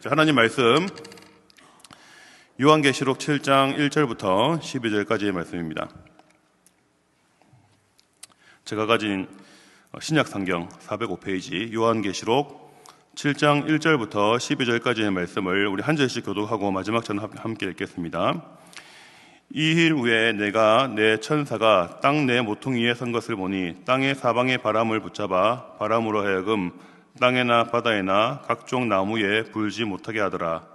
하나님 말씀 요한계시록 7장 1절부터 12절까지의 말씀입니다. 제가 가진 신약 성경 405페이지 요한계시록 7장 1절부터 12절까지의 말씀을 우리 한 절씩 교독하고 마지막 전 함께 읽겠습니다. 이일 후에 내가 내 천사가 땅 내 모퉁이에 선 것을 보니 땅의 사방의 바람을 붙잡아 바람으로 하여금 땅에나 바다에나 각종 나무에 불지 못하게 하더라.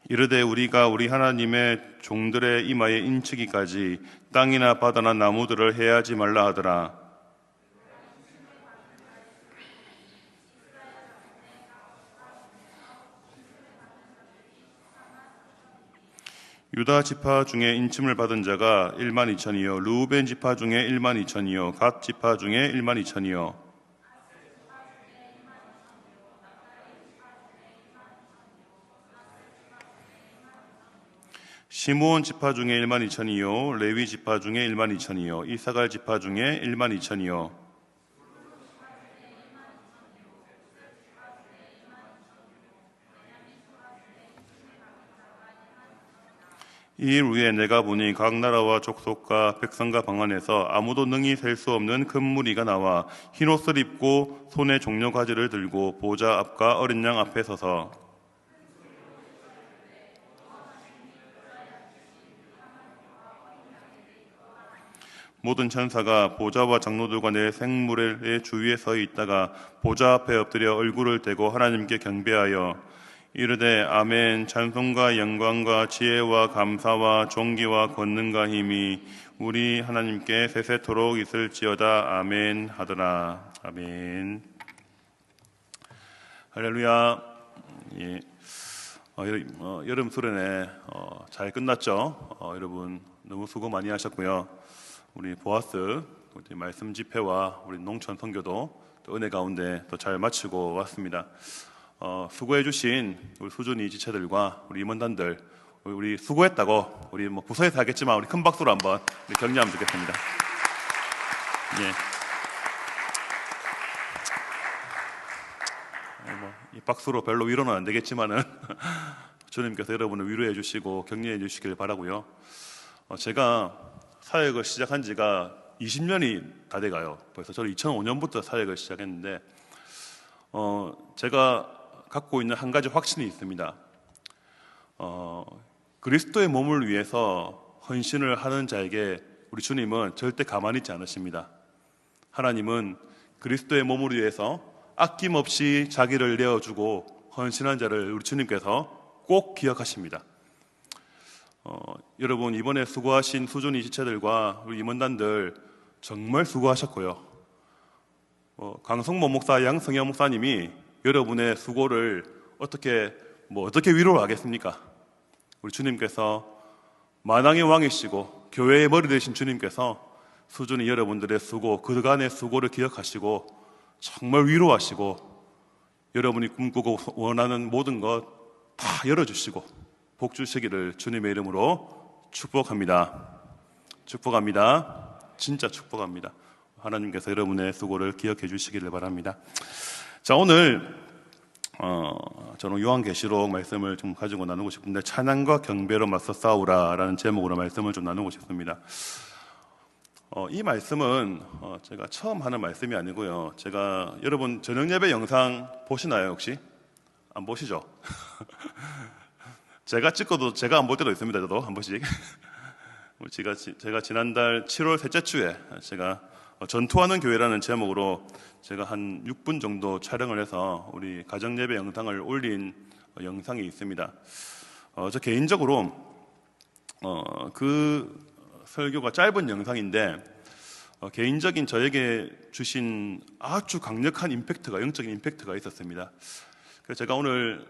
이르되 우리가 우리 하나님의 종들의 이마에 인치기까지 땅이나 바다나 나무들을 해하지 말라 하더라. 유다 지파 중에 인침을 받은 자가 1만 2천이요 르우벤 지파 중에 1만 2천이요 갓 지파 중에 1만 2천이요 시므온 지파 중에 1만 2천이요 레위 지파 중에 1만 2천이요 이사갈 지파 중에 1만 2천이요 이일 후에 내가 보니 각 나라와 족속과 백성과 방 안에서 아무도 능히 셀 수 없는 큰 무리가 나와 흰옷을 입고 손에 종려가지를 들고 보좌 앞과 어린 양 앞에 서서 모든 천사가 보좌와 장로들과 내 생물의 주위에 서 있다가 보좌 앞에 엎드려 얼굴을 대고 하나님께 경배하여 이르되 아멘. 찬송과 영광과 지혜와 감사와 존귀와 권능과 힘이 우리 하나님께 세세토록 있을지어다. 아멘 하더라. 아멘. 할렐루야. 예. 여름 수련회 잘 끝났죠? 여러분 너무 수고 많이 하셨고요. 우리 보아스 말씀 집회와 우리 농촌 선교도 또 은혜 가운데 또 잘 마치고 왔습니다. 수고해주신 우리 수준이 지체들과 우리 임원단들 우리 수고했다고 우리 뭐 부서에서 하겠지만 우리 큰 박수로 한번 격려하면 좋겠습니다. 예. 이 박수로 별로 위로는 안 되겠지만은 주님께서 여러분을 위로해 주시고 격려해 주시길 바라고요. 제가 사역을 시작한 지가 20년이 다 돼가요. 벌써 저는 2005년부터 사역을 시작했는데 제가 갖고 있는 한 가지 확신이 있습니다. 그리스도의 몸을 위해서 헌신을 하는 자에게 우리 주님은 절대 가만히 있지 않으십니다. 하나님은 그리스도의 몸을 위해서 아낌없이 자기를 내어주고 헌신한 자를 우리 주님께서 꼭 기억하십니다. 여러분 이번에 수고하신 수준이 지체들과 우리 임원단들 정말 수고하셨고요. 강성모 목사, 양성현 목사님이 여러분의 수고를 어떻게 위로를 하겠습니까? 우리 주님께서 만왕의 왕이시고 교회의 머리 되신 주님께서 수준이 여러분들의 수고, 그간의 수고를 기억하시고 정말 위로하시고 여러분이 꿈꾸고 원하는 모든 것 다 열어주시고 복 주시기를 주님의 이름으로 축복합니다. 축복합니다. 진짜 축복합니다. 하나님께서 여러분의 수고를 기억해 주시기를 바랍니다. 자, 오늘 저는 요한계시록 말씀을 좀 가지고 나누고 싶은데 찬양과 경배로 맞서 싸우라라는 제목으로 말씀을 좀 나누고 싶습니다. 이 말씀은 제가 처음 하는 말씀이 아니고요. 제가 여러분 저녁 예배 영상 보시나요 혹시? 안 보시죠? 제가 찍어도 제가 안 볼 때도 있습니다. 저도 한 번씩. 제가 지난달 7월 셋째 주에 제가 전투하는 교회라는 제목으로 제가 한 6분 정도 촬영을 해서 우리 가정예배 영상을 올린 영상이 있습니다. 저 개인적으로 그 설교가 짧은 영상인데 개인적인 저에게 주신 아주 강력한 임팩트가, 영적인 임팩트가 있었습니다. 그래서 제가 오늘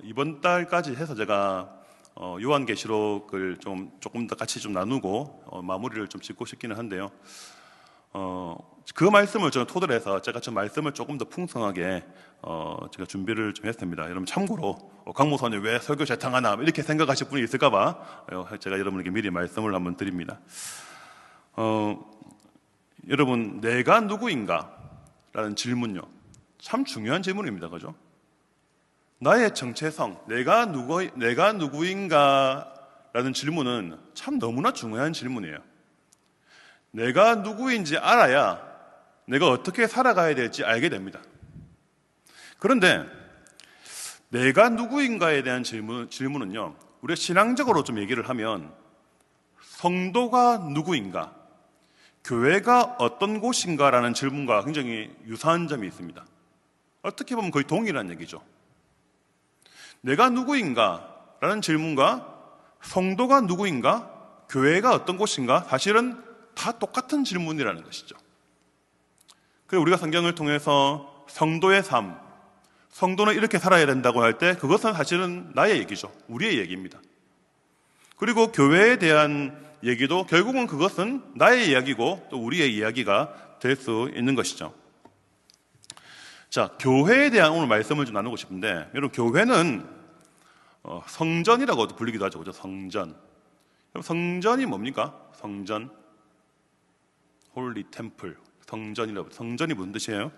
이번 달까지 해서 제가 요한계시록을 조금 더 같이 좀 나누고 마무리를 좀 짓고 싶기는 한데요. 그 말씀을 저는 토대로 해서 제가 좀 말씀을 조금 더 풍성하게 제가 준비를 좀 했습니다. 여러분 참고로 강 목사님 왜 설교 재탕하나 이렇게 생각하실 분이 있을까봐 제가 여러분에게 미리 말씀을 한번 드립니다. 여러분 내가 누구인가? 라는 질문요 참 중요한 질문입니다. 그죠? 나의 정체성, 내가 누구인가? 라는 질문은 참 너무나 중요한 질문이에요. 내가 누구인지 알아야 내가 어떻게 살아가야 될지 알게 됩니다. 그런데 내가 누구인가에 대한 질문은요, 우리가 신앙적으로 좀 얘기를 하면 성도가 누구인가, 교회가 어떤 곳인가라는 질문과 굉장히 유사한 점이 있습니다. 어떻게 보면 거의 동일한 얘기죠. 내가 누구인가 라는 질문과 성도가 누구인가, 교회가 어떤 곳인가, 사실은 다 똑같은 질문이라는 것이죠. 그래서 우리가 성경을 통해서 성도의 삶, 성도는 이렇게 살아야 된다고 할 때 그것은 사실은 나의 얘기죠. 우리의 얘기입니다. 그리고 교회에 대한 얘기도 결국은 그것은 나의 이야기고 또 우리의 이야기가 될 수 있는 것이죠. 자, 교회에 대한 오늘 말씀을 좀 나누고 싶은데, 여러분 교회는 성전이라고도 불리기도 하죠. 그죠? 성전. 성전이 뭡니까? 성전. 홀리 템플. 성전이라고. 성전이 무슨 뜻이에요?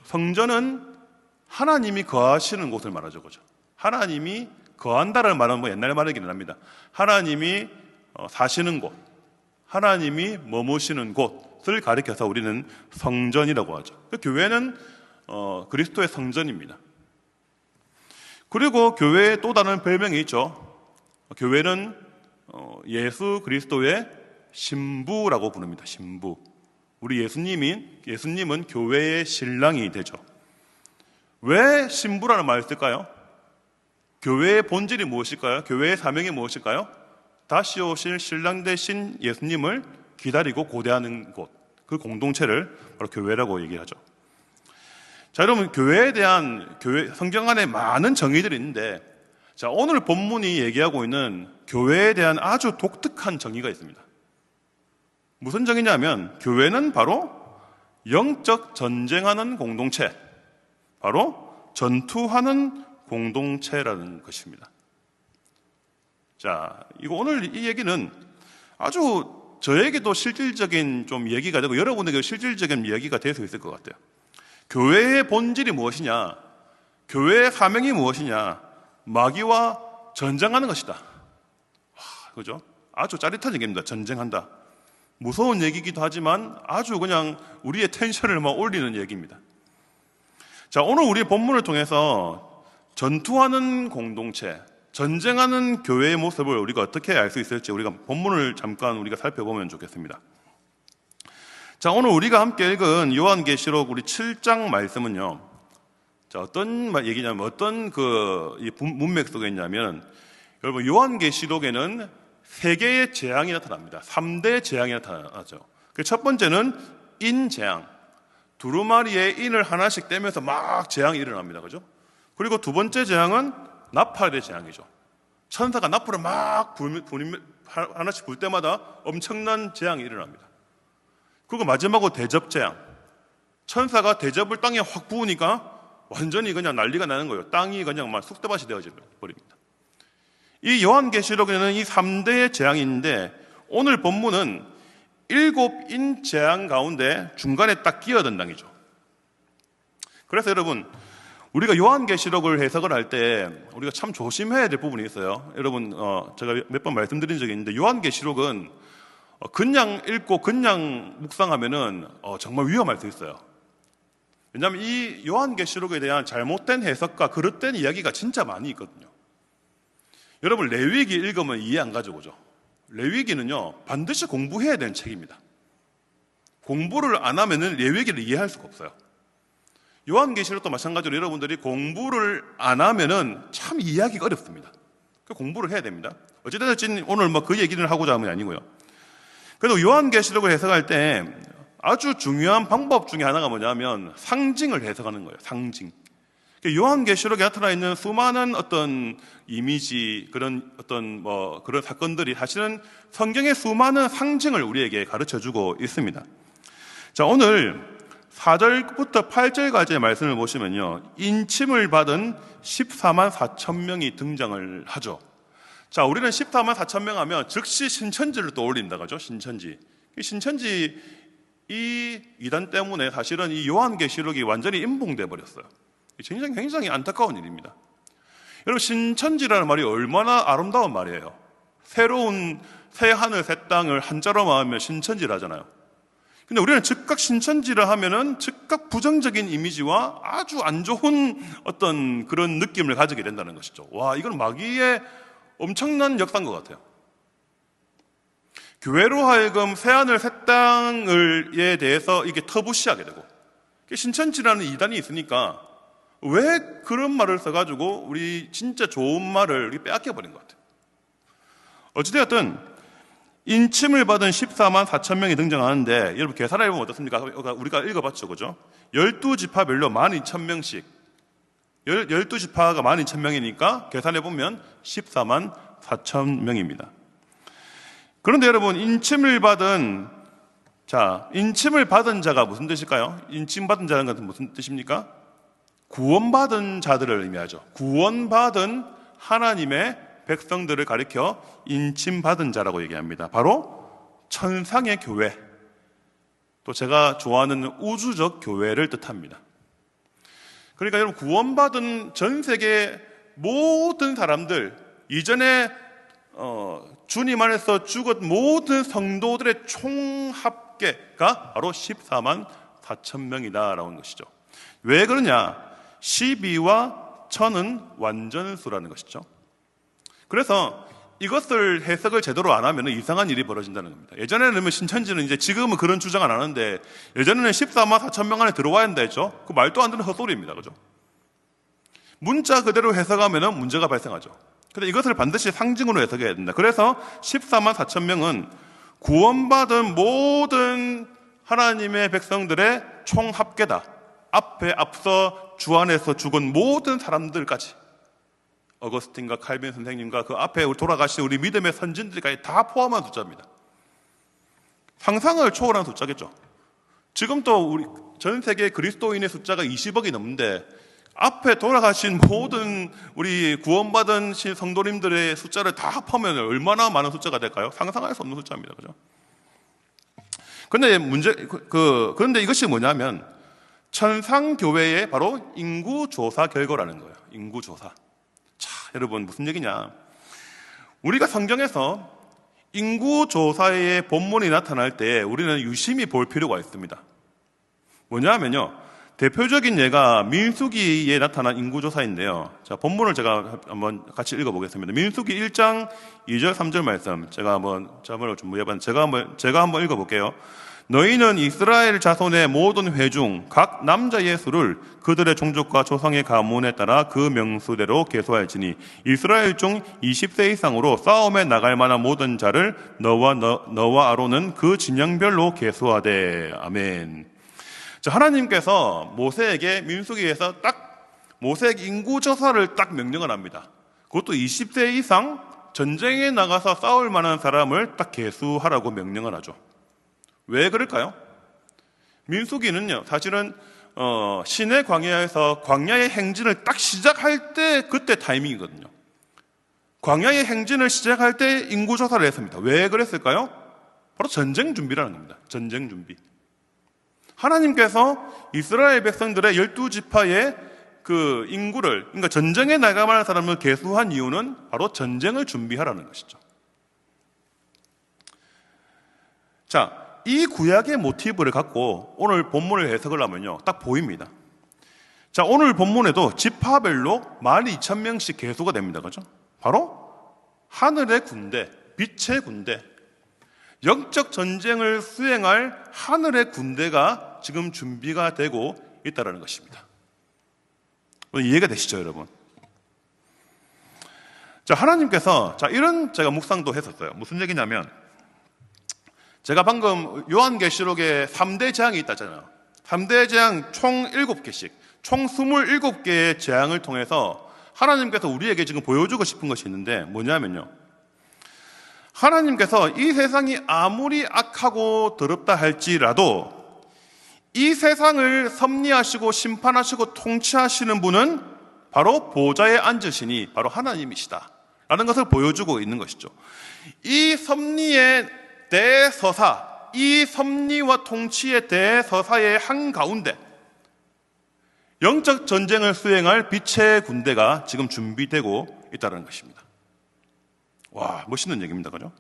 성전은 하나님이 거하시는 곳을 말하죠. 그죠? 하나님이 거한다라는 말은 뭐 옛날 말이긴 합니다. 하나님이 사시는 곳, 하나님이 머무시는 곳을 가리켜서 우리는 성전이라고 하죠. 교회는 그리스도의 성전입니다. 그리고 교회에 또 다른 별명이 있죠. 교회는 예수 그리스도의 신부라고 부릅니다. 신부. 우리 예수님은 교회의 신랑이 되죠. 왜 신부라는 말을 쓸까요? 교회의 본질이 무엇일까요? 교회의 사명이 무엇일까요? 다시 오실 신랑 되신 예수님을 기다리고 고대하는 곳, 그 공동체를 바로 교회라고 얘기하죠. 자, 여러분 교회에 대한 성경 안에 많은 정의들이 있는데, 자, 오늘 본문이 얘기하고 있는 교회에 대한 아주 독특한 정의가 있습니다. 무슨 정의냐면 교회는 바로 영적 전쟁하는 공동체, 바로 전투하는 공동체라는 것입니다. 자, 오늘 이 얘기는 아주 저에게도 실질적인 좀 얘기가 되고 여러분에게 실질적인 이야기가 될 수 있을 것 같아요. 교회의 본질이 무엇이냐, 교회의 사명이 무엇이냐, 마귀와 전쟁하는 것이다. 그죠? 아주 짜릿한 얘기입니다. 전쟁한다. 무서운 얘기이기도 하지만 아주 그냥 우리의 텐션을 막 올리는 얘기입니다. 자, 오늘 우리 본문을 통해서 전투하는 공동체, 전쟁하는 교회의 모습을 우리가 어떻게 알 수 있을지 우리가 본문을 잠깐 우리가 살펴보면 좋겠습니다. 자, 오늘 우리가 함께 읽은 요한계시록 우리 7장 말씀은요, 자, 어떤 얘기냐면, 어떤 이 문맥 속에 있냐면, 여러분, 요한계시록에는 3개의 재앙이 나타납니다. 3대 재앙이 나타나죠. 첫 번째는 인재앙. 두루마리에 인을 하나씩 떼면서 막 재앙이 일어납니다. 그죠? 그리고 두 번째 재앙은 나팔의 재앙이죠. 천사가 나팔을 막 하나씩 불 때마다 엄청난 재앙이 일어납니다. 그리고 마지막으로 대접재앙. 천사가 대접을 땅에 확 부으니까 완전히 그냥 난리가 나는 거예요. 땅이 그냥 막 쑥대밭이 되어져 버립니다. 이 요한계시록에는 이 3대의 재앙이 있는데, 오늘 본문은 7인 재앙 가운데 중간에 딱 끼어든 당이죠. 그래서 여러분, 우리가 요한계시록을 해석을 할 때 우리가 참 조심해야 될 부분이 있어요. 여러분, 제가 몇 번 말씀드린 적이 있는데, 요한계시록은 그냥 읽고 그냥 묵상하면은 정말 위험할 수 있어요. 왜냐하면 이 요한계시록에 대한 잘못된 해석과 그릇된 이야기가 진짜 많이 있거든요. 여러분, 레위기 읽으면 이해 안 가죠, 그죠? 레위기는요 반드시 공부해야 되는 책입니다. 공부를 안 하면은 레위기를 이해할 수가 없어요. 요한계시록도 마찬가지로 여러분들이 공부를 안 하면은 참 이해하기가 어렵습니다. 공부를 해야 됩니다. 어찌됐든 오늘 그 얘기를 하고자 하는 게 아니고요. 그래도 요한계시록을 해석할 때 아주 중요한 방법 중에 하나가 뭐냐면 상징을 해석하는 거예요. 상징. 요한계시록에 나타나 있는 수많은 어떤 이미지, 그런 어떤 그런 사건들이 사실은 성경의 수많은 상징을 우리에게 가르쳐 주고 있습니다. 자, 오늘 4절부터 8절까지의 말씀을 보시면요, 인침을 받은 14만 4천 명이 등장을 하죠. 자, 우리는 14만 4천 명 하면 즉시 신천지를 떠올린다 그죠? 신천지. 신천지 이 이단 때문에 사실은 이 요한계시록이 완전히 임봉돼 버렸어요. 굉장히 안타까운 일입니다. 여러분, 신천지라는 말이 얼마나 아름다운 말이에요. 새로운 새 하늘 새 땅을 한자로 말하면 신천지를 하잖아요. 근데 우리는 즉각 신천지를 하면은 즉각 부정적인 이미지와 아주 안 좋은 어떤 그런 느낌을 가지게 된다는 것이죠. 와, 이건 마귀의 엄청난 역사인 것 같아요. 교회로 하여금 새하늘 새 땅을에 대해서 이게 터부시하게 되고, 신천지라는 이단이 있으니까 왜 그런 말을 써가지고 우리 진짜 좋은 말을 빼앗겨 버린 것 같아요. 어찌되었든 인침을 받은 14만 4천 명이 등장하는데, 여러분 계산해 보면 어떻습니까? 우리가 읽어봤죠, 그죠? 12지파별로 12,000명씩, 12지파가 12,000명이니까 계산해 보면 14만 4천 명입니다. 그런데 여러분, 인침을 받은 자가 무슨 뜻일까요? 인침받은 자는 것은 무슨 뜻입니까? 구원받은 자들을 의미하죠. 구원받은 하나님의 백성들을 가리켜 인침받은 자라고 얘기합니다. 바로 천상의 교회, 또 제가 좋아하는 우주적 교회를 뜻합니다. 그러니까 여러분, 구원받은 전 세계 모든 사람들, 이전에 주님 안에서 죽은 모든 성도들의 총합계가 바로 14만 4천 명이다라는 것이죠. 왜 그러냐? 12와 1000은 완전수라는 것이죠. 그래서 이것을 해석을 제대로 안 하면 이상한 일이 벌어진다는 겁니다. 예전에는 신천지는 이제 지금은 그런 주장 안 하는데, 예전에는 14만 4천 명 안에 들어와야 한다 했죠. 그 말도 안 되는 헛소리입니다. 그죠? 문자 그대로 해석하면 문제가 발생하죠. 근데 이것을 반드시 상징으로 해석해야 된다. 그래서 14만 4천 명은 구원받은 모든 하나님의 백성들의 총합계다. 앞서 주 안에서 죽은 모든 사람들까지, 어거스틴과 칼빈 선생님과 그 앞에 돌아가신 우리 믿음의 선진들까지 다 포함한 숫자입니다. 상상을 초월한 숫자겠죠. 지금 또 우리 전 세계 그리스도인의 숫자가 20억이 넘는데, 앞에 돌아가신 모든 우리 구원받은 성도님들의 숫자를 다 합하면 얼마나 많은 숫자가 될까요? 상상할 수 없는 숫자입니다. 그죠? 그런데 이것이 뭐냐면, 천상교회의 바로 인구조사 결과라는 거예요. 인구조사. 자, 여러분, 무슨 얘기냐? 우리가 성경에서 인구조사의 본문이 나타날 때 우리는 유심히 볼 필요가 있습니다. 뭐냐면요, 대표적인 예가 민수기에 나타난 인구조사인데요. 자, 본문을 제가 한번 같이 읽어보겠습니다. 민수기 1장 2절 3절 말씀, 제가 한번 자문을 준비해봤는데 제가 한번 읽어볼게요. 너희는 이스라엘 자손의 모든 회중 각 남자의 수를 그들의 종족과 조상의 가문에 따라 그 명수대로 계수할지니, 이스라엘 중 20세 이상으로 싸움에 나갈 만한 모든 자를 너와 아론은 그 진영별로 계수하되. 아멘. 자, 하나님께서 모세에게 민수기에서 모세에게 인구조사를 명령을 합니다. 그것도 20세 이상 전쟁에 나가서 싸울 만한 사람을 계수하라고 명령을 하죠. 왜 그럴까요? 민수기는요, 사실은 시내 광야에서 광야의 행진을 시작할 때, 그때 타이밍이거든요. 광야의 행진을 시작할 때 인구조사를 했습니다. 왜 그랬을까요? 바로 전쟁 준비라는 겁니다. 전쟁 준비. 하나님께서 이스라엘 백성들의 12지파의 그 인구를, 그러니까 전쟁에 나갈 만한 사람을 계수한 이유는 바로 전쟁을 준비하라는 것이죠. 자, 이 구약의 모티브를 갖고 오늘 본문을 해석을 하면요, 딱 보입니다. 자, 오늘 본문에도 지파별로 12,000명씩 계수가 됩니다. 그죠? 바로 하늘의 군대, 빛의 군대, 영적 전쟁을 수행할 하늘의 군대가 지금 준비가 되고 있다는 것입니다. 이해가 되시죠, 여러분? 자, 하나님께서 이런 제가 묵상도 했었어요. 무슨 얘기냐면, 제가 방금 요한계시록에 3대 재앙이 있다잖아요. 3대 재앙 총 7개씩, 총 27개의 재앙을 통해서 하나님께서 우리에게 지금 보여주고 싶은 것이 있는데, 뭐냐면요, 하나님께서 이 세상이 아무리 악하고 더럽다 할지라도 이 세상을 섭리하시고 심판하시고 통치하시는 분은 바로 보좌에 앉으시니 바로 하나님이시다 라는 것을 보여주고 있는 것이죠. 이 섭리의 대서사, 이 섭리와 통치의 대서사의 한가운데 영적 전쟁을 수행할 빛의 군대가 지금 준비되고 있다는 것입니다. 와, 멋있는 얘기입니다. 그죠?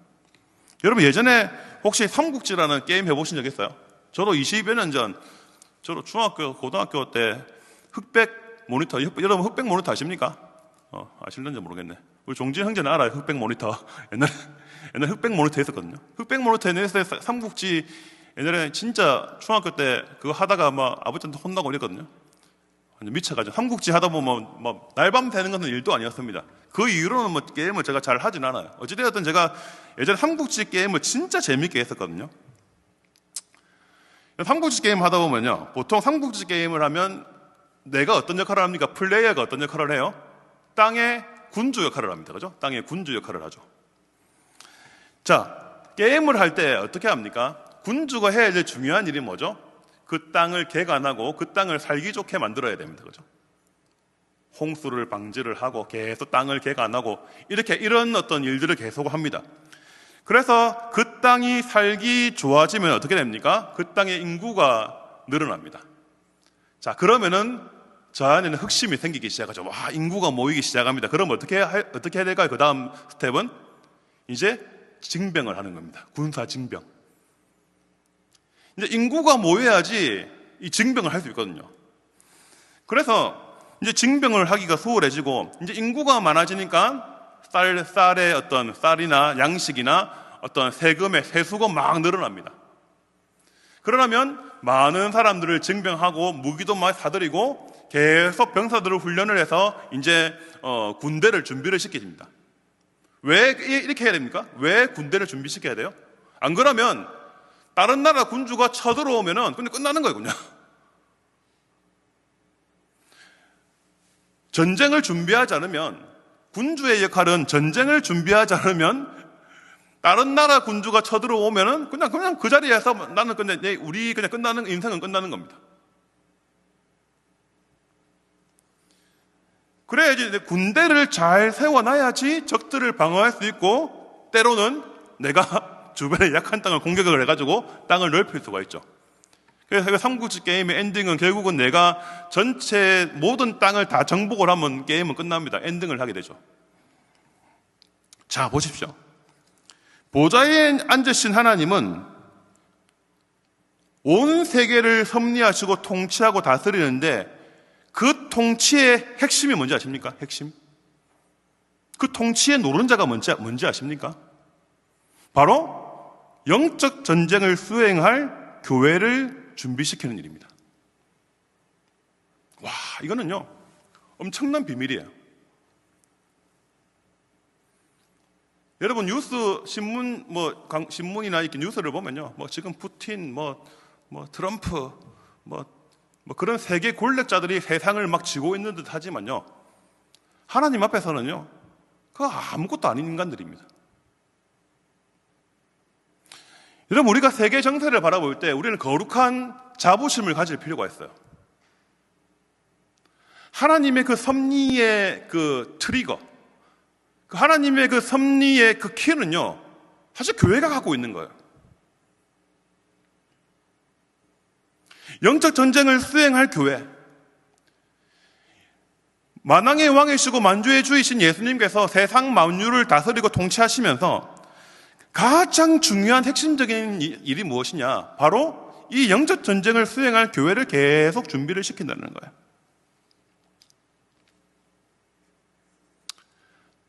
여러분, 예전에 혹시 삼국지라는 게임 해보신 적 있어요? 저도 20여 년 전, 저도 중학교, 고등학교 때 흑백 모니터, 여러분 흑백 모니터 아십니까? 아실는지 모르겠네. 우리 종진 형제는 알아요. 흑백 모니터. 옛날에 흑백 모니터 했었거든요. 흑백 모니터 옛날에 삼국지 옛날에 진짜 중학교 때 그거 하다가 막 아버지한테 혼나고 이랬거든요. 완전 미쳐가지고 삼국지 하다 보면 뭐 날밤 새는 것은 일도 아니었습니다. 그 이후로는 뭐 게임을 제가 잘 하진 않아요. 어찌되었든 제가 예전에 삼국지 게임을 진짜 재밌게 했었거든요. 삼국지 게임 하다 보면요, 보통 삼국지 게임을 하면 내가 어떤 역할을 합니까? 플레이어가 어떤 역할을 해요? 땅의 군주 역할을 합니다. 그죠? 땅의 군주 역할을 하죠. 자, 게임을 할 때 어떻게 합니까? 군주가 해야 될 중요한 일이 뭐죠? 그 땅을 개간하고 그 땅을 살기 좋게 만들어야 됩니다. 그죠? 홍수를 방지를 하고 계속 땅을 개간하고 이런 어떤 일들을 계속 합니다. 그래서 그 땅이 살기 좋아지면 어떻게 됩니까? 그 땅의 인구가 늘어납니다. 자, 그러면은 저 안에는 흑심이 생기기 시작하죠. 와, 인구가 모이기 시작합니다. 그럼 어떻게 해야 될까요? 그 다음 스텝은 이제 징병을 하는 겁니다. 군사 징병. 이제 인구가 모여야지 이 징병을 할 수 있거든요. 그래서 이제 징병을 하기가 수월해지고 이제 인구가 많아지니까 쌀의 어떤 쌀이나 양식이나 어떤 세금의 세수가 막 늘어납니다. 그러려면 많은 사람들을 징병하고 무기도 많이 사들이고 계속 병사들을 훈련을 해서 이제 군대를 준비를 시켜줍니다. 왜 이렇게 해야 됩니까? 왜 군대를 준비시켜야 돼요? 안 그러면 다른 나라 군주가 쳐들어오면은 그냥 끝나는 거예요, 그냥. 전쟁을 준비하지 않으면, 군주의 역할은 전쟁을 준비하지 않으면 다른 나라 군주가 쳐들어오면은 그냥 그 자리에서 나는 우리 그냥 끝나는, 인생은 끝나는 겁니다. 그래야지 군대를 잘 세워놔야지 적들을 방어할 수 있고 때로는 내가 주변에 약한 땅을 공격을 해가지고 땅을 넓힐 수가 있죠. 그래서 삼국지 게임의 엔딩은 결국은 내가 전체 모든 땅을 다 정복을 하면 게임은 끝납니다. 엔딩을 하게 되죠. 자, 보십시오. 보좌에 앉으신 하나님은 온 세계를 섭리하시고 통치하고 다스리는데 그 통치의 핵심이 뭔지 아십니까? 핵심? 그 통치의 노른자가 뭔지 아십니까? 바로 영적 전쟁을 수행할 교회를 준비시키는 일입니다. 와, 이거는요, 엄청난 비밀이에요. 여러분, 뉴스, 신문이나 이렇게 뉴스를 보면요, 지금 푸틴, 트럼프, 그런 세계 권력자들이 세상을 막 쥐고 있는 듯 하지만요, 하나님 앞에서는요, 그거 아무것도 아닌 인간들입니다. 여러분, 우리가 세계 정세를 바라볼 때 우리는 거룩한 자부심을 가질 필요가 있어요. 하나님의 그 섭리의 그 트리거, 하나님의 그 섭리의 그 키는요, 사실 교회가 갖고 있는 거예요. 영적 전쟁을 수행할 교회, 만왕의 왕이시고 만주의 주이신 예수님께서 세상 만유를 다스리고 통치하시면서 가장 중요한 핵심적인 일이 무엇이냐? 바로 이 영적 전쟁을 수행할 교회를 계속 준비를 시킨다는 거예요.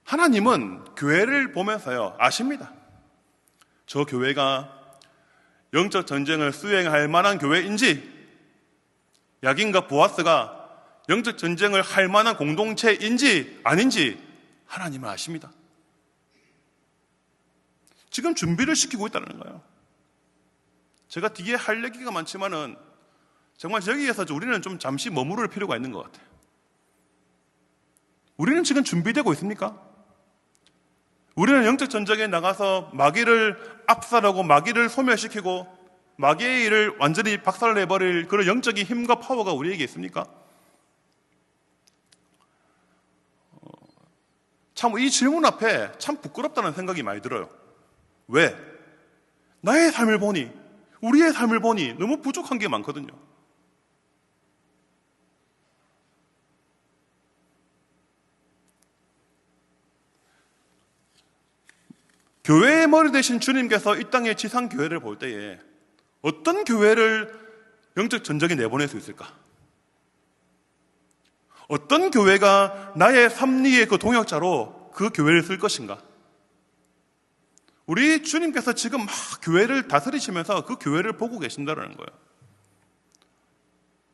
하나님은 교회를 보면서요, 아십니다. 저 교회가 영적 전쟁을 수행할 만한 교회인지, 야긴과 보아스가 영적 전쟁을 할 만한 공동체인지 아닌지 하나님은 아십니다. 지금 준비를 시키고 있다는 거예요. 제가 뒤에 할 얘기가 많지만은 정말 여기에서 우리는 좀 잠시 머무를 필요가 있는 것 같아요. 우리는 지금 준비되고 있습니까? 우리는 영적 전쟁에 나가서 마귀를 압살하고 마귀를 소멸시키고 마귀의 일을 완전히 박살내버릴 그런 영적인 힘과 파워가 우리에게 있습니까? 참 이 질문 앞에 참 부끄럽다는 생각이 많이 들어요. 왜? 나의 삶을 보니, 우리의 삶을 보니 너무 부족한 게 많거든요. 교회의 머리 되신 주님께서 이 땅의 지상 교회를 볼 때에 어떤 교회를 영적 전쟁에 내보낼 수 있을까? 어떤 교회가 나의 섭리의 그 동역자로 그 교회를 쓸 것인가? 우리 주님께서 지금 막 교회를 다스리시면서 그 교회를 보고 계신다는 거예요.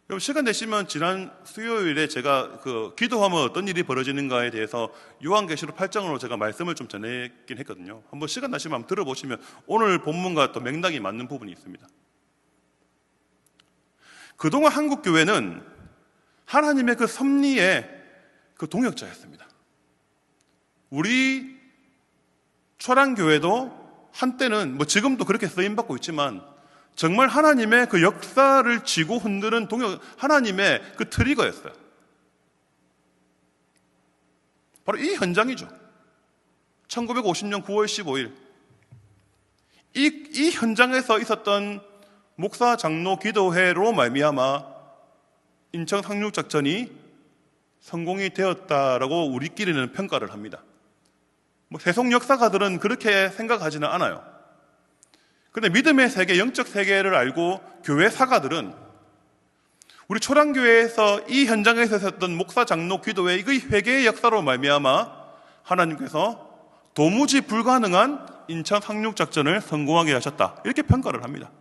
여러분 시간 되시면 지난 수요일에 제가 그 기도하면 어떤 일이 벌어지는가에 대해서 요한계시록 8장으로 제가 말씀을 좀 전했긴 했거든요. 한번 시간 나시면 한번 들어보시면 오늘 본문과 또 맥락이 맞는 부분이 있습니다. 그동안 한국 교회는 하나님의 그 섭리의 그 동역자였습니다. 우리 초랑교회도 한때는 뭐 지금도 그렇게 쓰임받고 있지만 정말 하나님의 그 역사를 쥐고 흔드는 하나님의 그 트리거였어요. 바로 이 현장이죠. 1950년 9월 15일 이 현장에서 있었던 목사 장로 기도회로 말미암아 인천 상륙작전이 성공이 되었다라고 우리끼리는 평가를 합니다. 뭐 세속 역사가들은 그렇게 생각하지는 않아요. 그런데 믿음의 세계, 영적 세계를 알고 교회 사가들은 우리 초랑교회에서 이 현장에서 있었던 목사 장로 기도회 이 회개의 역사로 말미암아 하나님께서 도무지 불가능한 인천 상륙작전을 성공하게 하셨다, 이렇게 평가를 합니다.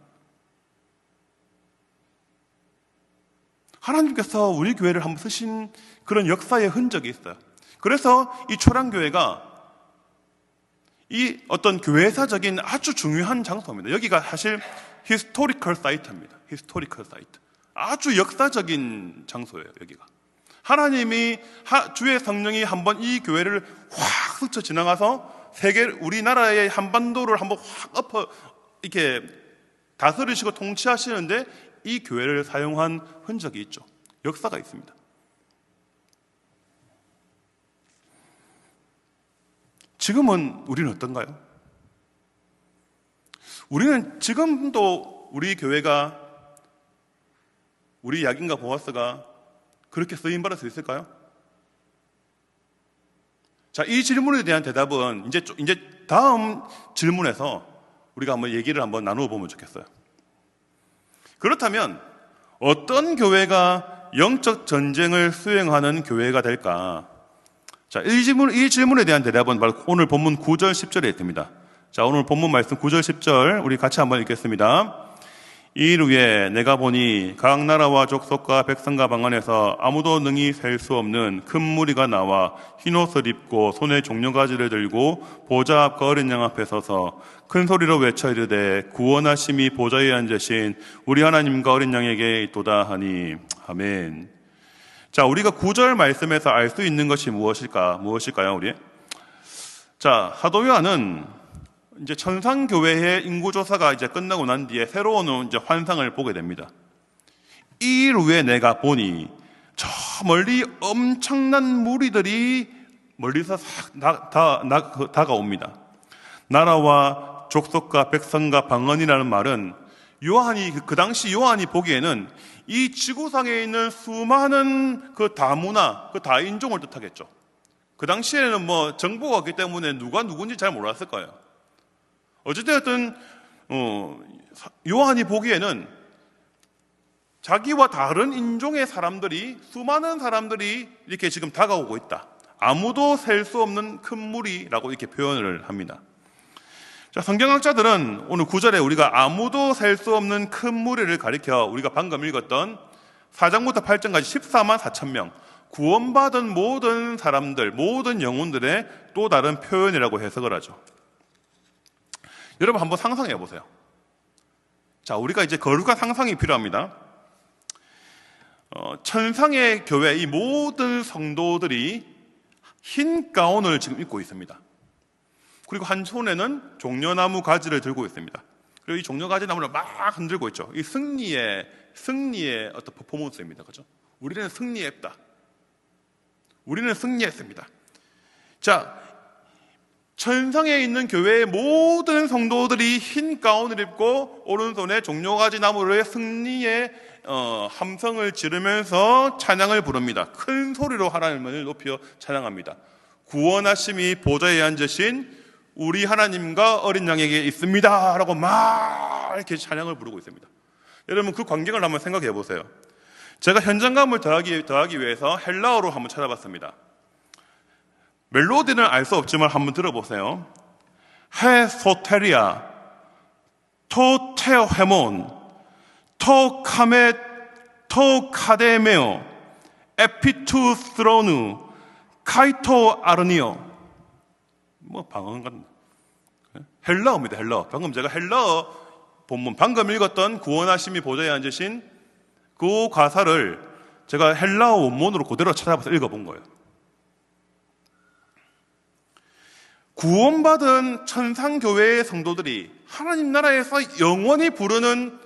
하나님께서 우리 교회를 한번 쓰신 그런 역사의 흔적이 있어요. 그래서 이 초랑교회가 이 어떤 교회사적인 아주 중요한 장소입니다. 여기가 사실 히스토리컬 사이트입니다. 히스토리컬 사이트. 아주 역사적인 장소예요, 여기가. 하나님이 주의 성령이 한번 이 교회를 확 스쳐 지나가서 우리나라의 한반도를 한번 확 이렇게 다스리시고 통치하시는데 이 교회를 사용한 흔적이 있죠. 역사가 있습니다. 지금은 우리는 어떤가요? 우리는 지금도 우리 교회가, 우리 야긴과 보아스가 그렇게 쓰임받을 수 있을까요? 자, 이 질문에 대한 대답은 이제 다음 질문에서 우리가 한번 얘기를 한번 나누어 보면 좋겠어요. 그렇다면 어떤 교회가 영적 전쟁을 수행하는 교회가 될까? 자, 이 질문에 대한 대답은 바로 오늘 본문 9절 10절에 있습니다. 자, 오늘 본문 말씀 9절 10절 우리 같이 한번 읽겠습니다. 이일 후에 내가 보니 각 나라와 족속과 백성과 방언에서 아무도 능히 셀 수 없는 큰 무리가 나와 흰옷을 입고 손에 종려가지를 들고 보좌 앞과 어린 양 앞에 서서 큰 소리로 외쳐 이르되 구원하심이 보좌에 앉으신 우리 하나님과 어린 양에게 있도다 하니. 아멘. 자, 우리가 9절 말씀에서 알 수 있는 것이 무엇일까요, 우리? 자, 사도 요한은 이제 천상교회의 인구조사가 이제 끝나고 난 뒤에 새로운 이제 환상을 보게 됩니다. 이일 후에 내가 보니 저 멀리 엄청난 무리들이 멀리서 다가옵니다. 나라와 족속과 백성과 방언이라는 말은 그 당시 요한이 보기에는 이 지구상에 있는 수많은 그 다문화, 그 다인종을 뜻하겠죠. 그 당시에는 뭐 정보가 없기 때문에 누가 누군지 잘 몰랐을 거예요. 어쨌든 요한이 보기에는 자기와 다른 인종의 사람들이, 수많은 사람들이 이렇게 지금 다가오고 있다. 아무도 셀 수 없는 큰 무리라고 이렇게 표현을 합니다. 자, 성경학자들은 오늘 9절에 우리가 아무도 셀 수 없는 큰 무리를 가리켜 우리가 방금 읽었던 4장부터 8장까지 14만 4천 명, 구원받은 모든 사람들, 모든 영혼들의 또 다른 표현이라고 해석을 하죠. 여러분 한번 상상해 보세요. 자, 우리가 이제 거룩한 상상이 필요합니다. 천상의 교회 이 모든 성도들이 흰 가운을 지금 입고 있습니다. 그리고 한 손에는 종려나무 가지를 들고 있습니다. 그리고 이 종려가지 나무를 막 흔들고 있죠. 이 승리의 어떤 퍼포먼스입니다. 그죠? 우리는 승리했다. 우리는 승리했습니다. 자, 천상에 있는 교회의 모든 성도들이 흰 가운을 입고 오른손에 종려가지 나무를 승리의 함성을 지르면서 찬양을 부릅니다. 큰 소리로 하나님을 높여 찬양합니다. 구원하심이 보좌에 앉으신 우리 하나님과 어린 양에게 있습니다 라고 막 이렇게 찬양을 부르고 있습니다. 여러분, 그 광경을 한번 생각해 보세요. 제가 현장감을 더하기 위해서 헬라어로 한번 찾아봤습니다. 멜로디는 알 수 없지만 한번 들어보세요. 헤 소테리아, 토 테오헤몬, 토 카메, 토 카데메오, 에피투 스로누, 카이토 아르니오. 뭐 방언 같나? 헬라어입니다. 헬라어. 방금 제가 헬라어 본문, 방금 읽었던 구원하심이 보좌에 앉으신 그 가사를 제가 헬라어 원문으로 그대로 찾아봐서 읽어본 거예요. 구원받은 천상교회의 성도들이 하나님 나라에서 영원히 부르는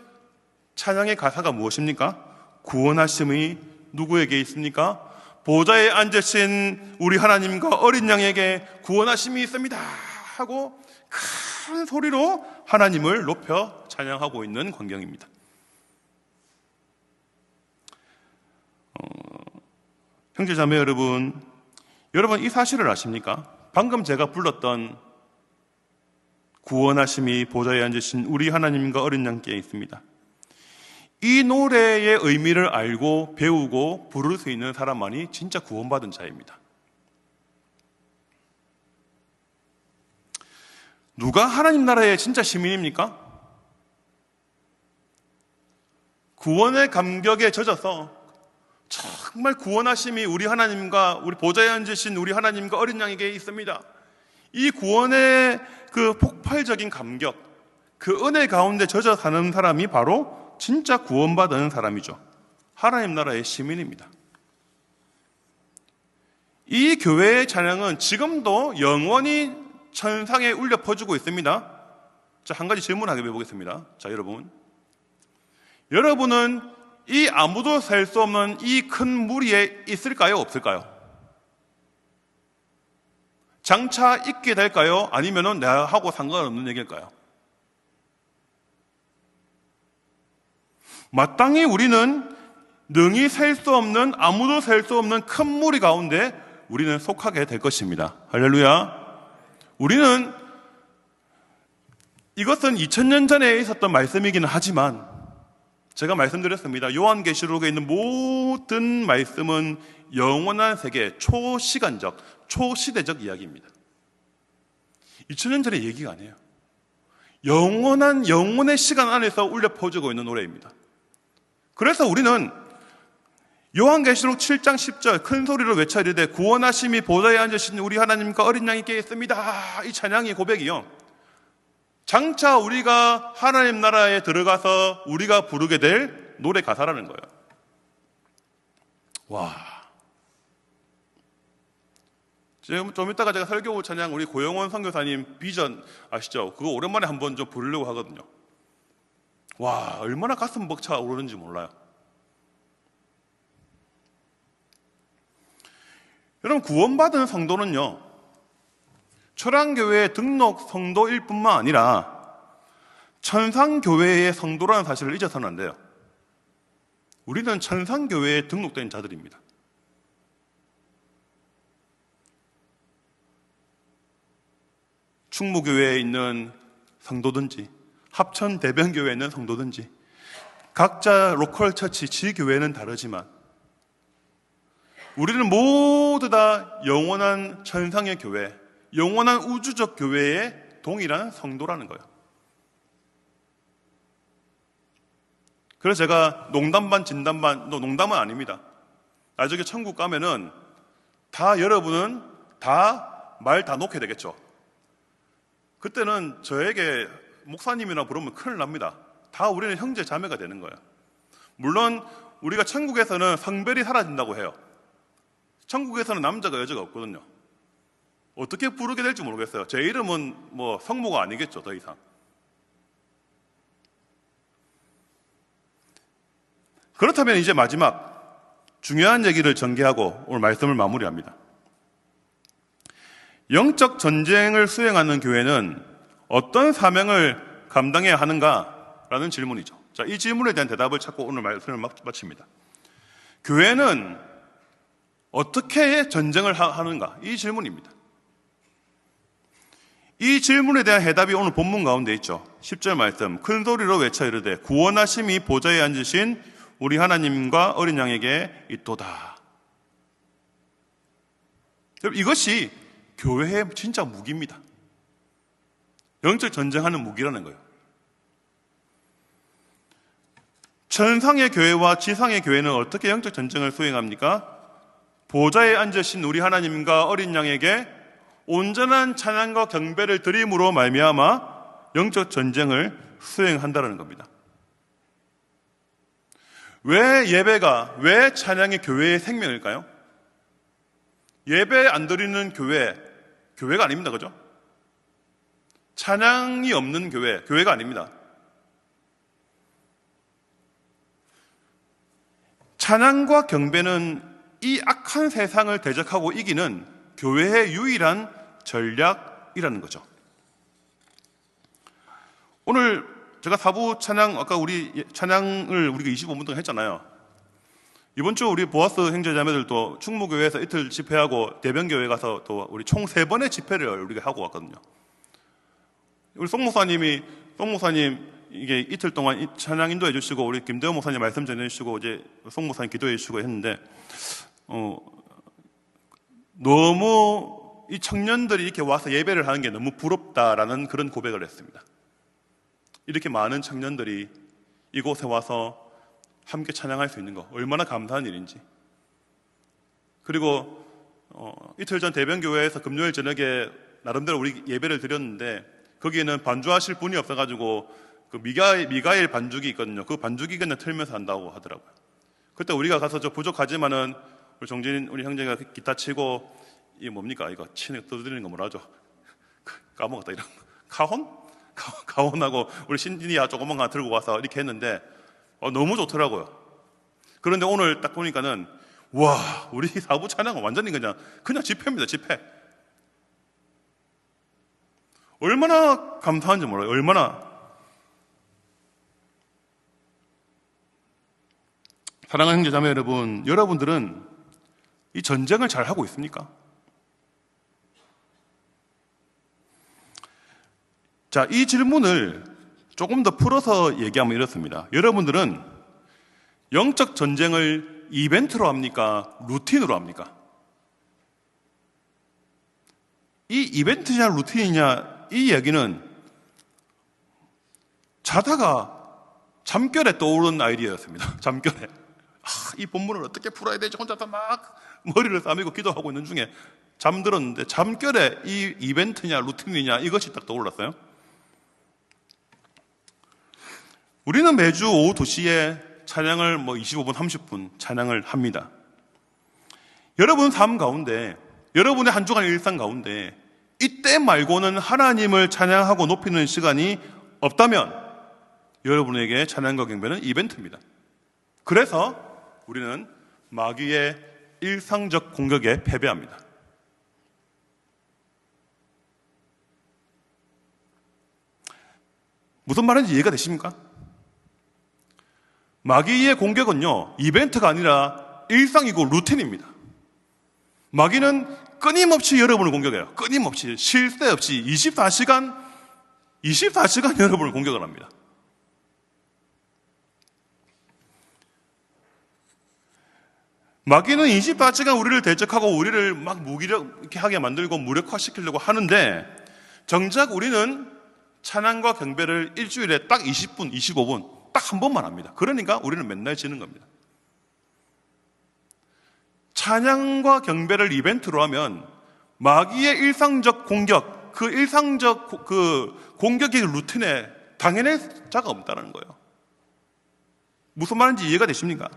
찬양의 가사가 무엇입니까? 구원하심이 누구에게 있습니까? 보좌에 앉으신 우리 하나님과 어린 양에게 구원하심이 있습니다 하고 큰 소리로 하나님을 높여 찬양하고 있는 광경입니다. 형제자매 여러분 이 사실을 아십니까? 방금 제가 불렀던 구원하심이 보좌에 앉으신 우리 하나님과 어린 양께 있습니다. 이 노래의 의미를 알고 배우고 부를 수 있는 사람만이 진짜 구원받은 자입니다. 누가 하나님 나라의 진짜 시민입니까? 구원의 감격에 젖어서 정말 구원하심이 우리 하나님과 우리 보좌에 앉으신 우리 하나님과 어린 양에게 있습니다. 이 구원의 그 폭발적인 감격, 그 은혜 가운데 젖어 사는 사람이 바로 진짜 구원받은 사람이죠. 하나님 나라의 시민입니다. 이 교회의 찬양은 지금도 영원히 천상에 울려 퍼지고 있습니다. 자, 한 가지 질문하게 해보겠습니다. 자, 여러분은 이 아무도 셀 수 없는 이 큰 무리에 있을까요? 없을까요? 장차 있게 될까요? 아니면은 나하고 상관없는 얘기일까요? 마땅히 우리는 능히 셀 수 없는, 아무도 셀 수 없는 큰 무리 가운데 우리는 속하게 될 것입니다. 할렐루야. 우리는 이것은 2000년 전에 있었던 말씀이기는 하지만 제가 말씀드렸습니다. 요한계시록에 있는 모든 말씀은 영원한 세계, 초시간적, 초시대적 이야기입니다. 2000년 전의 얘기가 아니에요. 영원의 시간 안에서 울려 퍼지고 있는 노래입니다. 그래서 우리는 요한계시록 7장 10절 큰 소리로 외쳐 이르되 구원하심이 보좌에 앉으신 우리 하나님과 어린 양에게 있습니다. 이 찬양의 고백이요, 장차 우리가 하나님 나라에 들어가서 우리가 부르게 될 노래 가사라는 거예요. 와. 지금 좀 이따가 제가 설교 찬양 우리 고영원 선교사님 비전 아시죠? 그거 오랜만에 한번 좀 부르려고 하거든요. 와, 얼마나 가슴 벅차 오르는지 몰라요. 여러분, 구원받은 성도는요, 철왕교회의 등록 성도일 뿐만 아니라 천상교회의 성도라는 사실을 잊어서는 안 돼요. 우리는 천상교회에 등록된 자들입니다. 충무교회에 있는 성도든지 합천대변교회에 있는 성도든지 각자 로컬 처치, 지교회는 다르지만 우리는 모두 다 영원한 천상의 교회, 영원한 우주적 교회의 동일한 성도라는 거예요. 그래서 제가 농담 반 진담 반, 농담은 아닙니다. 나중에 천국 가면은 다 여러분은 다 말 다 놓게 되겠죠. 그때는 저에게 목사님이나 부르면 큰일 납니다. 다 우리는 형제 자매가 되는 거예요. 물론 우리가 천국에서는 성별이 사라진다고 해요. 천국에서는 남자가 여자가 없거든요. 어떻게 부르게 될지 모르겠어요. 제 이름은 뭐 성모가 아니겠죠, 더 이상. 그렇다면 이제 마지막 중요한 얘기를 전개하고 오늘 말씀을 마무리합니다. 영적 전쟁을 수행하는 교회는 어떤 사명을 감당해야 하는가라는 질문이죠. 자, 이 질문에 대한 대답을 찾고 오늘 말씀을 마칩니다. 교회는 어떻게 전쟁을 하는가? 이 질문입니다. 이 질문에 대한 해답이 오늘 본문 가운데 있죠. 10절 말씀, 큰 소리로 외쳐 이르되 구원하심이 보좌에 앉으신 우리 하나님과 어린 양에게 있도다. 이것이 교회의 진짜 무기입니다. 영적 전쟁하는 무기라는 거예요. 천상의 교회와 지상의 교회는 어떻게 영적 전쟁을 수행합니까? 보좌에 앉으신 우리 하나님과 어린 양에게 온전한 찬양과 경배를 드림으로 말미암아 영적 전쟁을 수행한다는 겁니다. 왜 예배가, 왜 찬양이 교회의 생명일까요? 예배 안 드리는 교회가 아닙니다. 그죠? 찬양이 없는 교회가 아닙니다. 찬양과 경배는 이 악한 세상을 대적하고 이기는 교회의 유일한 전략이라는 거죠. 오늘 제가 사부 찬양, 아까 찬양을 우리가 25분 동안 했잖아요. 이번 주 우리 보아스 형제자매들도 충무교회에서 이틀 집회하고 대변교회 가서 또 우리 총 3번의 집회를 우리가 하고 왔거든요. 우리 송 목사님 이게 이틀 동안 찬양 인도해 주시고 우리 김대호 목사님 말씀 전해 주시고 이제 송 목사님 기도해 주시고 했는데 너무 이 청년들이 이렇게 와서 예배를 하는 게 너무 부럽다라는 그런 고백을 했습니다. 이렇게 많은 청년들이 이곳에 와서 함께 찬양할 수 있는 거 얼마나 감사한 일인지. 그리고 이틀 전 대변교회에서 금요일 저녁에 나름대로 우리 예배를 드렸는데 거기에는 반주하실 분이 없어가지고 그 미가엘 반주기 있거든요. 그 반주기 그냥 틀면서 한다고 하더라고요. 그때 우리가 가서 저 부족하지만은 우리 정진 우리 형제가 기타 치고 이 뭡니까 이거 치는 떠드리는 거 뭐라 하죠? 까먹었다 이런 거. 가온하고 우리 신진이야 조그만 거 들고 와서 이렇게 했는데 너무 좋더라고요. 그런데 오늘 딱 보니까는 와 우리 사부 찬양은 완전히 그냥 집회입니다. 집회. 얼마나 감사한지 몰라요. 얼마나. 사랑하는 형제자매 여러분, 여러분들은 이 전쟁을 잘 하고 있습니까? 자, 이 질문을 조금 더 풀어서 얘기하면 이렇습니다. 여러분들은 영적 전쟁을 이벤트로 합니까? 루틴으로 합니까? 이 이벤트냐 루틴이냐 이 얘기는 자다가 잠결에 떠오른 아이디어였습니다. 잠결에. 이 본문을 어떻게 풀어야 되지? 혼자서 막 머리를 싸매고 기도하고 있는 중에 잠들었는데 잠결에 이 이벤트냐 루틴이냐 이것이 딱 떠올랐어요. 우리는 매주 오후 2시에 찬양을 25분, 30분 찬양을 합니다. 여러분 삶 가운데, 여러분의 한 주간의 일상 가운데 이때 말고는 하나님을 찬양하고 높이는 시간이 없다면 여러분에게 찬양과 경배는 이벤트입니다. 그래서 우리는 마귀의 일상적 공격에 패배합니다. 무슨 말인지 이해가 되십니까? 마귀의 공격은요, 이벤트가 아니라 일상이고 루틴입니다. 마귀는 끊임없이 여러분을 공격해요. 끊임없이, 쉴 새 없이 24시간 여러분을 공격을 합니다. 마귀는 24시간 우리를 대적하고 우리를 막 무기력하게 만들고 무력화시키려고 하는데 정작 우리는 찬양과 경배를 일주일에 딱 20분, 25분 딱 한 번만 합니다. 그러니까 우리는 맨날 지는 겁니다. 찬양과 경배를 이벤트로 하면 마귀의 일상적 공격, 그 일상적 그 공격의 루틴에 당연할 자가 없다는 거예요. 무슨 말인지 이해가 되십니까?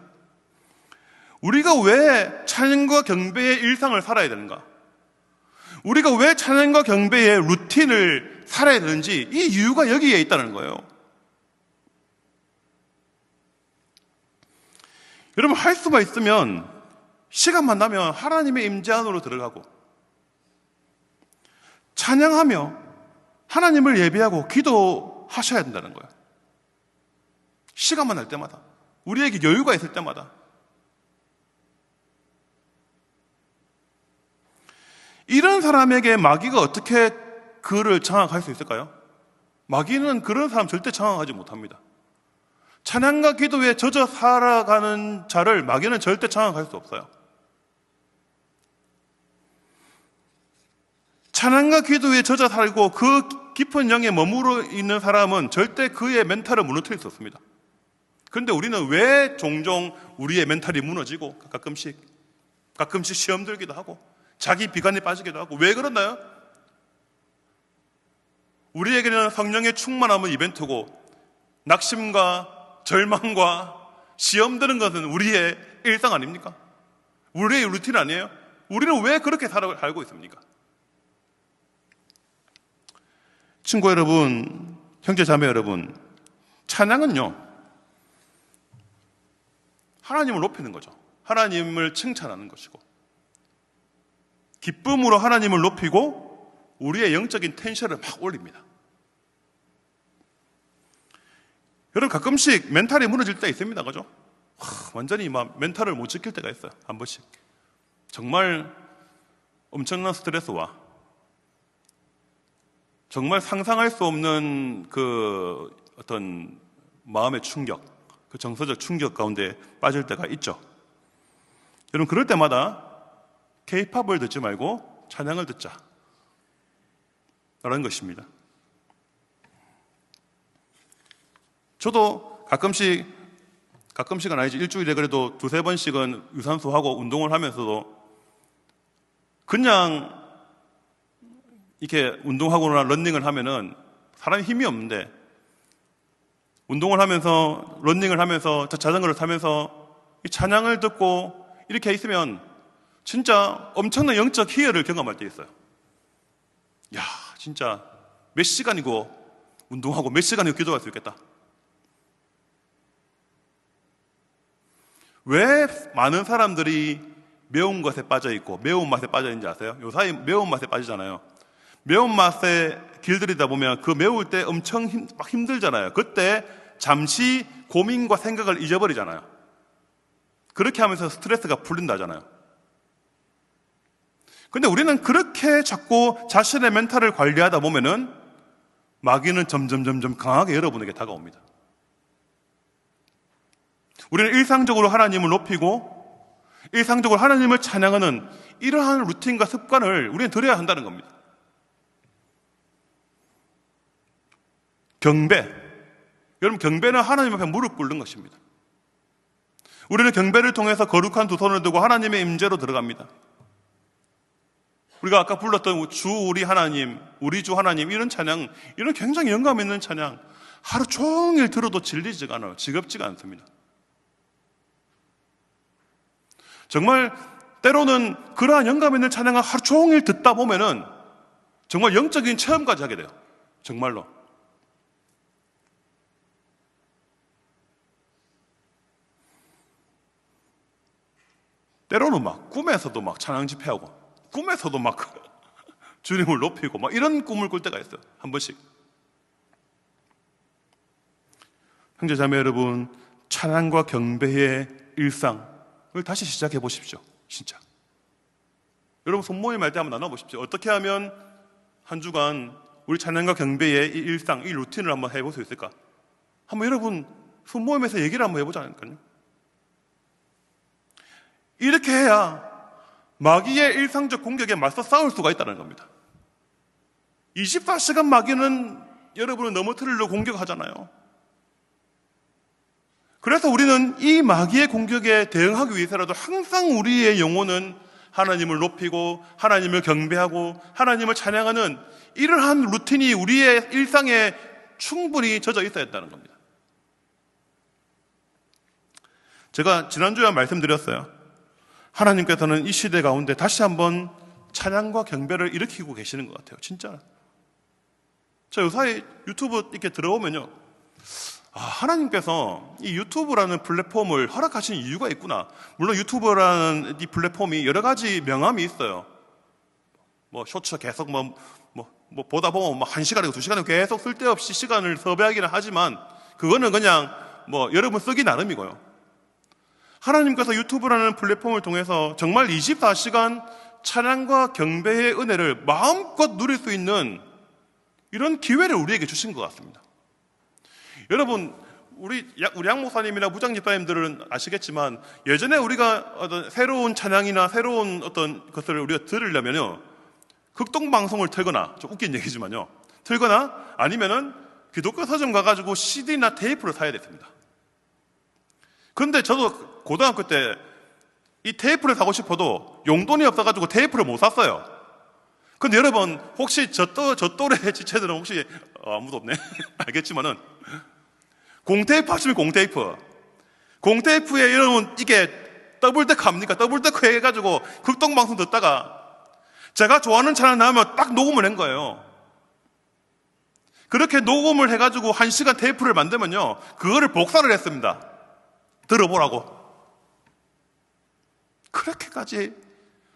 우리가 왜 찬양과 경배의 일상을 살아야 되는가? 우리가 왜 찬양과 경배의 루틴을 살아야 되는지 이 이유가 여기에 있다는 거예요. 여러분, 할 수가 있으면 시간만 나면 하나님의 임재 안으로 들어가고 찬양하며 하나님을 예배하고 기도하셔야 된다는 거예요. 시간만 날 때마다, 우리에게 여유가 있을 때마다. 이런 사람에게 마귀가 어떻게 그를 장악할 수 있을까요? 마귀는 그런 사람 절대 장악하지 못합니다. 찬양과 기도에 젖어 살아가는 자를 마귀는 절대 장악할 수 없어요. 찬양과 기도에 젖어 살고 그 깊은 영에 머무르 있는 사람은 절대 그의 멘탈을 무너뜨릴 수 없습니다. 그런데 우리는 왜 종종 우리의 멘탈이 무너지고 가끔씩 시험 들기도 하고 자기 비관에 빠지기도 하고, 왜 그러나요? 우리에게는 성령의 충만함은 이벤트고 낙심과 절망과 시험 드는 것은 우리의 일상 아닙니까? 우리의 루틴 아니에요? 우리는 왜 그렇게 살고 있습니까? 친구 여러분, 형제 자매 여러분, 찬양은요, 하나님을 높이는 거죠. 하나님을 칭찬하는 것이고, 기쁨으로 하나님을 높이고 우리의 영적인 텐션을 막 올립니다. 여러분, 가끔씩 멘탈이 무너질 때 있습니다. 그죠? 완전히 막 멘탈을 못 지킬 때가 있어요. 한 번씩. 정말 엄청난 스트레스와 정말 상상할 수 없는 그 어떤 마음의 충격, 그 정서적 충격 가운데 빠질 때가 있죠. 여러분, 그럴 때마다 K-팝을 듣지 말고 찬양을 듣자 라는 것입니다. 저도 가끔씩은 아니지, 일주일에 그래도 두세 번씩은 유산소하고 운동을 하면서도 그냥 이렇게 운동하거나 러닝을 하면은 사람이 힘이 없는데, 운동을 하면서 러닝을 하면서 자전거를 타면서 이 찬양을 듣고 이렇게 있으면 진짜 엄청난 영적 희열을 경험할 때 있어요. 야, 진짜 몇 시간이고 운동하고 몇 시간이고 기도할 수 있겠다. 왜 많은 사람들이 매운 것에 빠져 있고 매운맛에 빠져 있는지 아세요? 요사이 매운맛에 빠지잖아요. 매운맛에 길들이다 보면 그 매울 때 엄청 막 힘들잖아요. 그때 잠시 고민과 생각을 잊어버리잖아요. 그렇게 하면서 스트레스가 풀린다잖아요. 근데 우리는 그렇게 자꾸 자신의 멘탈을 관리하다 보면은 마귀는 점점 강하게 여러분에게 다가옵니다. 우리는 일상적으로 하나님을 높이고 일상적으로 하나님을 찬양하는 이러한 루틴과 습관을 우리는 들여야 한다는 겁니다. 경배. 여러분, 경배는 하나님 앞에 무릎 꿇는 것입니다. 우리는 경배를 통해서 거룩한 두 손을 들고 하나님의 임재로 들어갑니다. 우리가 아까 불렀던 주 우리 하나님, 우리 주 하나님, 이런 찬양, 이런 굉장히 영감 있는 찬양, 하루 종일 들어도 질리지가 않아요. 지겹지가 않습니다. 정말 때로는 그러한 영감 있는 찬양을 하루 종일 듣다 보면은 정말 영적인 체험까지 하게 돼요. 정말로. 때로는 막 꿈에서도 막 찬양 집회하고 꿈에서도 막 주님을 높이고 막 이런 꿈을 꿀 때가 있어요. 한 번씩. 형제 자매 여러분, 찬양과 경배의 일상을 다시 시작해 보십시오. 진짜. 여러분, 손모임 할 때 한번 나눠보십시오. 어떻게 하면 한 주간 우리 찬양과 경배의 이 일상, 이 루틴을 한번 해볼 수 있을까? 한번 여러분 손모임에서 얘기를 한번 해보지 않을까요? 이렇게 해야 마귀의 일상적 공격에 맞서 싸울 수가 있다는 겁니다. 24시간 마귀는 여러분을 넘어뜨리려 공격하잖아요. 그래서 우리는 이 마귀의 공격에 대응하기 위해서라도 항상 우리의 영혼은 하나님을 높이고 하나님을 경배하고 하나님을 찬양하는 이러한 루틴이 우리의 일상에 충분히 젖어 있어야 한다는 겁니다. 제가 지난주에 말씀드렸어요. 하나님께서는 이 시대 가운데 다시 한번 찬양과 경배를 일으키고 계시는 것 같아요. 진짜. 저 요사이 유튜브 이렇게 들어오면요, 하나님께서 이 유튜브라는 플랫폼을 허락하신 이유가 있구나. 물론 유튜브라는 이 플랫폼이 여러 가지 명함이 있어요. 뭐 쇼츠 계속 보다 보면 1시간이고 2시간이고 계속 쓸데없이 시간을 소비하기는 하지만 그거는 그냥 여러분 쓰기 나름이고요. 하나님께서 유튜브라는 플랫폼을 통해서 정말 24시간 찬양과 경배의 은혜를 마음껏 누릴 수 있는 이런 기회를 우리에게 주신 것 같습니다. 여러분, 우리 양 목사님이나 무장 집사님들은 아시겠지만 예전에 우리가 어떤 새로운 찬양이나 새로운 어떤 것을 우리가 들으려면요, 극동방송을 틀거나, 좀 웃긴 얘기지만요, 틀거나 아니면은 기독교 서점 가가지고 CD나 테이프를 사야 됐습니다. 그런데 저도 고등학교 때 이 테이프를 사고 싶어도 용돈이 없어가지고 테이프를 못 샀어요. 근데 여러분, 혹시 저 또래 지체들은 혹시 아무도 없네 알겠지만은 공테이프 하시면 공테이프에 여러분 이게 더블데크 합니까? 더블데크 해가지고 극동방송 듣다가 제가 좋아하는 찬양 나오면 딱 녹음을 한 거예요. 그렇게 녹음을 해가지고 1시간 테이프를 만들면요, 그거를 복사를 했습니다. 들어보라고. 그렇게까지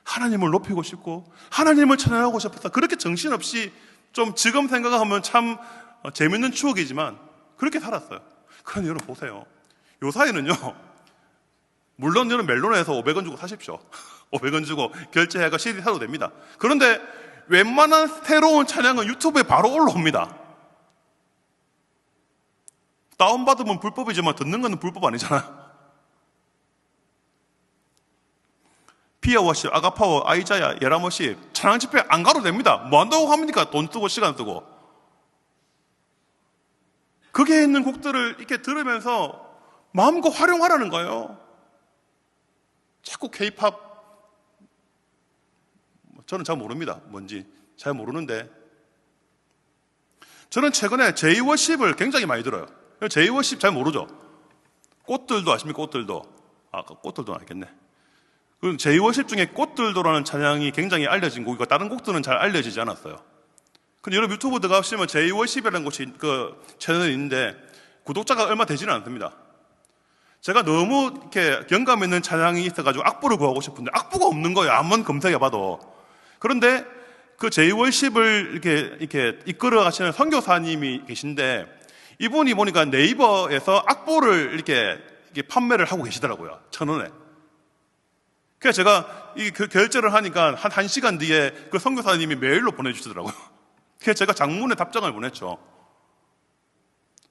하나님을 높이고 싶고 하나님을 찬양하고 싶어서 그렇게 정신없이, 좀 지금 생각하면 참 재밌는 추억이지만 그렇게 살았어요. 그런데 여러분 보세요. 요 사이는요, 물론 여러분 멜론에서 500원 주고 사십시오. 500원 주고 결제해가 CD 사도 됩니다. 그런데 웬만한 새로운 찬양은 유튜브에 바로 올라옵니다. 다운받으면 불법이지만 듣는 건 불법 아니잖아요. 피아워십, 아가파워, 아이자야, 예라머십 찬양 집회 안 가도 됩니다. 뭐 한다고 합니까? 돈 쓰고 시간 쓰고. 거기에 있는 곡들을 이렇게 들으면서 마음껏 활용하라는 거예요. 자꾸 K-팝, 저는 잘 모릅니다. 뭔지 잘 모르는데, 저는 최근에 제이워십을 굉장히 많이 들어요. 제이워십 잘 모르죠? 꽃들도 아십니까? 꽃들도. 꽃들도 알겠네. 제이워십 중에 꽃들도라는 찬양이 굉장히 알려진 곡이고 다른 곡들은 잘 알려지지 않았어요. 근데 여러분 유튜브 들어가시면 제이워십이라는 곳이 그 채널이 있는데 구독자가 얼마 되지는 않습니다. 제가 너무 이렇게 영감 있는 찬양이 있어가지고 악보를 구하고 싶은데 악보가 없는 거예요. 아무리 검색해봐도. 그런데 그 제이워십을 이렇게 이끌어 가시는 선교사님이 계신데, 이분이 보니까 네이버에서 악보를 이렇게 판매를 하고 계시더라고요. 1,000원에. 그래서 제가 그 결제를 하니까 한 1시간 뒤에 그 선교사님이 메일로 보내주시더라고요. 그래서 제가 장문의 답장을 보냈죠.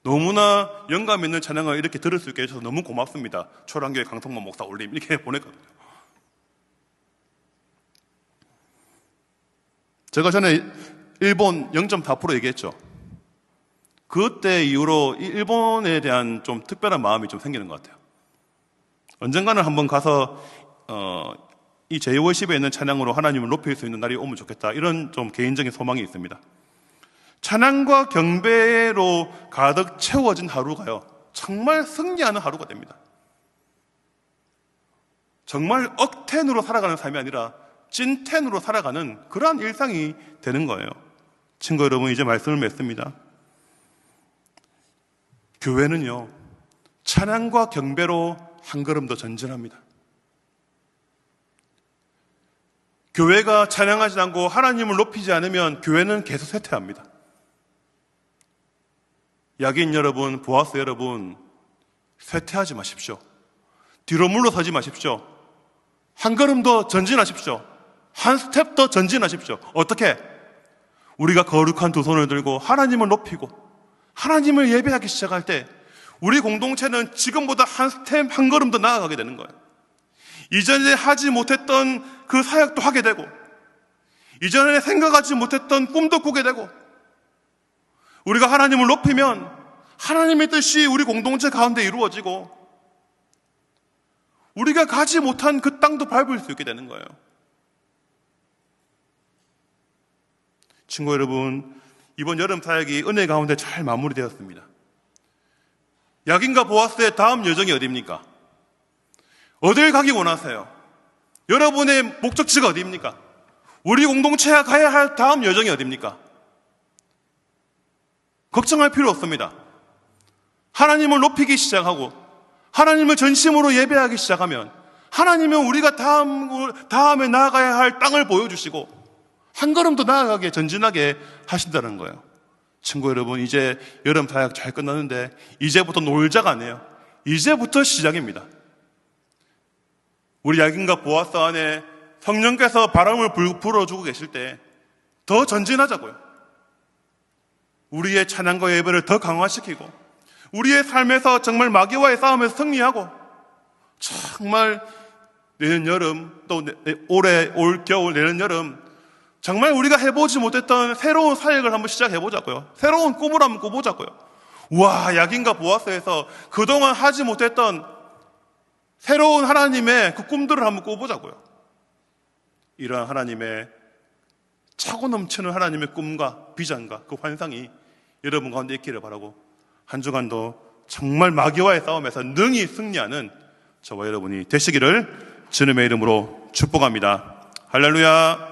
너무나 영감 있는 찬양을 이렇게 들을 수 있게 해주셔서 너무 고맙습니다. 초량교회 강성만 목사 올림. 이렇게 보냈거든요. 제가 전에 일본 0.4% 얘기했죠. 그때 이후로 일본에 대한 좀 특별한 마음이 좀 생기는 것 같아요. 언젠가는 한번 가서 이 제이워십에 있는 찬양으로 하나님을 높일 수 있는 날이 오면 좋겠다, 이런 좀 개인적인 소망이 있습니다. 찬양과 경배로 가득 채워진 하루가요, 정말 승리하는 하루가 됩니다. 정말 억텐으로 살아가는 삶이 아니라 찐텐으로 살아가는 그러한 일상이 되는 거예요. 친구 여러분, 이제 말씀을 맺습니다. 교회는요, 찬양과 경배로 한 걸음 더 전진합니다. 교회가 찬양하지 않고 하나님을 높이지 않으면 교회는 계속 쇠퇴합니다. 야긴 여러분, 보아스 여러분, 쇠퇴하지 마십시오. 뒤로 물러서지 마십시오. 한 걸음 더 전진하십시오. 한 스텝 더 전진하십시오. 어떻게? 우리가 거룩한 두 손을 들고 하나님을 높이고 하나님을 예배하기 시작할 때 우리 공동체는 지금보다 한 스텝 한 걸음 더 나아가게 되는 거예요. 이전에 하지 못했던 그 사역도 하게 되고, 이전에 생각하지 못했던 꿈도 꾸게 되고, 우리가 하나님을 높이면 하나님의 뜻이 우리 공동체 가운데 이루어지고, 우리가 가지 못한 그 땅도 밟을 수 있게 되는 거예요. 친구 여러분, 이번 여름 사역이 은혜 가운데 잘 마무리되었습니다. 야긴과 보아스의 다음 여정이 어디입니까? 어딜 가기 원하세요? 여러분의 목적지가 어디입니까? 우리 공동체가 가야 할 다음 여정이 어디입니까? 걱정할 필요 없습니다. 하나님을 높이기 시작하고 하나님을 전심으로 예배하기 시작하면 하나님은 우리가 다음에 나아가야 할 땅을 보여주시고 한 걸음 더 나아가게 전진하게 하신다는 거예요. 친구 여러분, 이제 여름 사역 잘 끝났는데 이제부터 놀자가 아니에요. 이제부터 시작입니다. 우리 야긴과 보아스 안에 성령께서 바람을 불어주고 계실 때 더 전진하자고요. 우리의 찬양과 예배를 더 강화시키고 우리의 삶에서 정말 마귀와의 싸움에서 승리하고 정말 내년 여름 또 올해 올 겨울 내년 여름 정말 우리가 해보지 못했던 새로운 사역을 한번 시작해보자고요. 새로운 꿈을 한번 꿔보자고요. 와, 야긴과 보아스에서 그동안 하지 못했던 새로운 하나님의 그 꿈들을 한번 꿔보자고요. 이러한 하나님의 차고 넘치는 하나님의 꿈과 비전과 그 환상이 여러분 가운데 있기를 바라고 한 주간도 정말 마귀와의 싸움에서 능히 승리하는 저와 여러분이 되시기를 주님의 이름으로 축복합니다. 할렐루야.